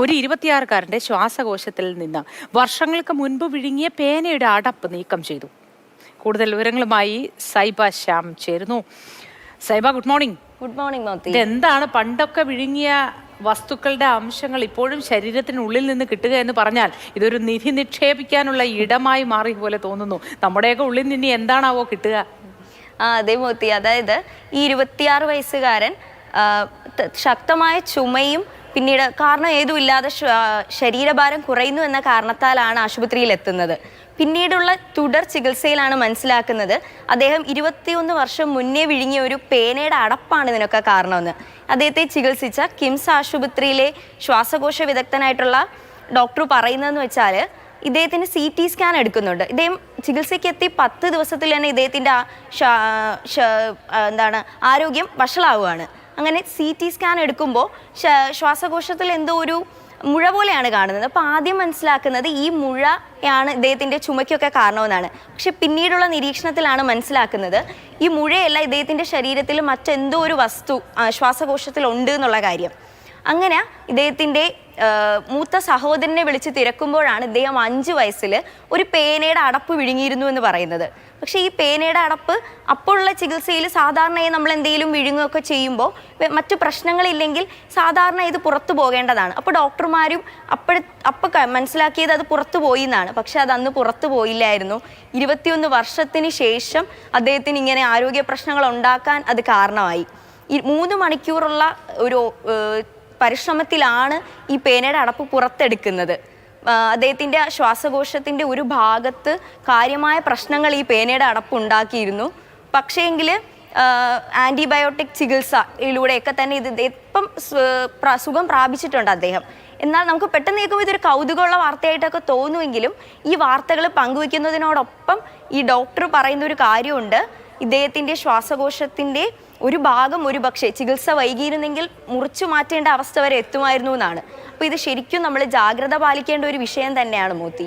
ഒരു 26-കാരന്റെ ശ്വാസകോശത്തിൽ നിന്ന് വർഷങ്ങൾക്ക് മുൻപ് വിഴുങ്ങിയ പേനയുടെ അടപ്പ് നീക്കം ചെയ്തു. കൂടുതൽ വിവരങ്ങളുമായി സൈബ ശ്യാം ചേരുന്നു. Saiba, good morning. Good morning Mothi. ഇതെന്താണ് പണ്ടൊക്കെ വിഴുങ്ങിയ വസ്തുക്കളുടെ അംശങ്ങൾ ഇപ്പോഴും ശരീരത്തിനുള്ളിൽ നിന്ന് കിട്ടുക എന്ന് പറഞ്ഞാൽ ഇതൊരു നിധി നിക്ഷേപിക്കാനുള്ള ഇടമായി മാറി പോലെ തോന്നുന്നു. നമ്മുടെയൊക്കെ ഉള്ളിൽ നിന്ന് എന്താണാവോ കിട്ടുക? അതെ മോത്തി, അതായത് ഈ 26 വയസ്സുകാരൻ ശക്തമായ ചുമയും പിന്നീട് കാരണം ഏതുമില്ലാതെ ശരീരഭാരം കുറയുന്നു എന്ന കാരണത്താലാണ് ആശുപത്രിയിൽ എത്തുന്നത്. പിന്നീടുള്ള തുടർ ചികിത്സയിലാണ് മനസ്സിലാക്കുന്നത് അദ്ദേഹം 21 വർഷം മുന്നേ വിഴുങ്ങിയ ഒരു പേനയുടെ അടപ്പാണ് ഇതിനൊക്കെ കാരണമെന്ന്. അദ്ദേഹത്തെ ചികിത്സിച്ച കിംസ് ആശുപത്രിയിലെ ശ്വാസകോശ വിദഗ്ധനായിട്ടുള്ള ഡോക്ടർ പറയുന്നതെന്ന് വെച്ചാൽ ഇദ്ദേഹത്തിന് CT സ്കാൻ എടുക്കുന്നുണ്ട്. ഇദ്ദേഹം ചികിത്സയ്ക്ക് എത്തി 10 ദിവസത്തിൽ തന്നെ ഇദ്ദേഹത്തിൻ്റെ ആരോഗ്യം വഷളാവുകയാണ്. അങ്ങനെ CT സ്കാൻ എടുക്കുമ്പോൾ ശ്വാസകോശത്തിൽ എന്തോ ഒരു മുഴ പോലെയാണ് കാണുന്നത്. അപ്പോൾ ആദ്യം മനസ്സിലാക്കുന്നത് ഈ മുഴയാണ് ഇദ്ദേഹത്തിൻ്റെ ചുമയ്ക്കൊക്കെ കാരണമെന്നാണ്. പക്ഷെ പിന്നീടുള്ള നിരീക്ഷണത്തിലാണ് മനസ്സിലാക്കുന്നത് ഈ മുഴയല്ല, ഇദ്ദേഹത്തിൻ്റെ ശരീരത്തിൽ മറ്റെന്തോ ഒരു വസ്തു ശ്വാസകോശത്തിൽ ഉണ്ട് എന്നുള്ള കാര്യം. അങ്ങനെ ഇദ്ദേഹത്തിൻ്റെ മൂത്ത സഹോദരനെ വിളിച്ച് തിരക്കുമ്പോഴാണ് ഇദ്ദേഹം 5 വയസ്സിൽ ഒരു പേനയുടെ അടപ്പ് വിഴുങ്ങിയിരുന്നു എന്ന് പറയുന്നത്. പക്ഷേ ഈ പേനയുടെ അടപ്പ് അപ്പോഴുള്ള ചികിത്സയിൽ സാധാരണയായി നമ്മൾ എന്തെങ്കിലും വിഴുങ്ങുകയൊക്കെ ചെയ്യുമ്പോൾ മറ്റു പ്രശ്നങ്ങളില്ലെങ്കിൽ സാധാരണ ഇത് പുറത്തു പോകേണ്ടതാണ്. അപ്പോൾ ഡോക്ടർമാരും അപ്പോൾ മനസ്സിലാക്കിയത് അത് പുറത്തു പോയി എന്നാണ്. പക്ഷെ അത് അന്ന് പുറത്തു പോയില്ലായിരുന്നു. 21 വർഷത്തിന് ശേഷം അദ്ദേഹത്തിന് ഇങ്ങനെ ആരോഗ്യ പ്രശ്നങ്ങൾ ഉണ്ടാക്കാൻ അത് കാരണമായി. 3 മണിക്കൂറുള്ള ഒരു പരിശ്രമത്തിലാണ് ഈ പേനയുടെ അടപ്പ് പുറത്തെടുക്കുന്നത്. അദ്ദേഹത്തിൻ്റെ ശ്വാസകോശത്തിൻ്റെ ഒരു ഭാഗത്ത് കാര്യമായ പ്രശ്നങ്ങൾ ഈ പേനയുടെ അടപ്പ് ഉണ്ടാക്കിയിരുന്നു. പക്ഷേങ്കിൽ ആൻറ്റിബയോട്ടിക് ചികിത്സയിലൂടെയൊക്കെ തന്നെ ഇപ്പം സുഖം പ്രാപിച്ചിട്ടുണ്ട് അദ്ദേഹം. എന്നാൽ നമുക്ക് പെട്ടെന്ന് കേൾക്കുമ്പോൾ ഇതൊരു കൗതുകമുള്ള വാർത്തയായിട്ടൊക്കെ തോന്നുമെങ്കിലും ഈ വാർത്തകൾ പങ്കുവയ്ക്കുന്നതിനോടൊപ്പം ഈ ഡോക്ടർ പറയുന്ന ഒരു കാര്യമുണ്ട്. ഇദ്ദേഹത്തിൻ്റെ ശ്വാസകോശത്തിൻ്റെ ഒരു ഭാഗം ഒരുപക്ഷെ ചികിത്സ വൈകിയിരുന്നെങ്കിൽ മുറിച്ചു മാറ്റേണ്ട അവസ്ഥ വരെ എത്തുമായിരുന്നു എന്നാണ്. അപ്പോൾ ഇത് ശരിക്കും നമ്മൾ ജാഗ്രത പാലിക്കേണ്ട ഒരു വിഷയം തന്നെയാണ് മോത്തി.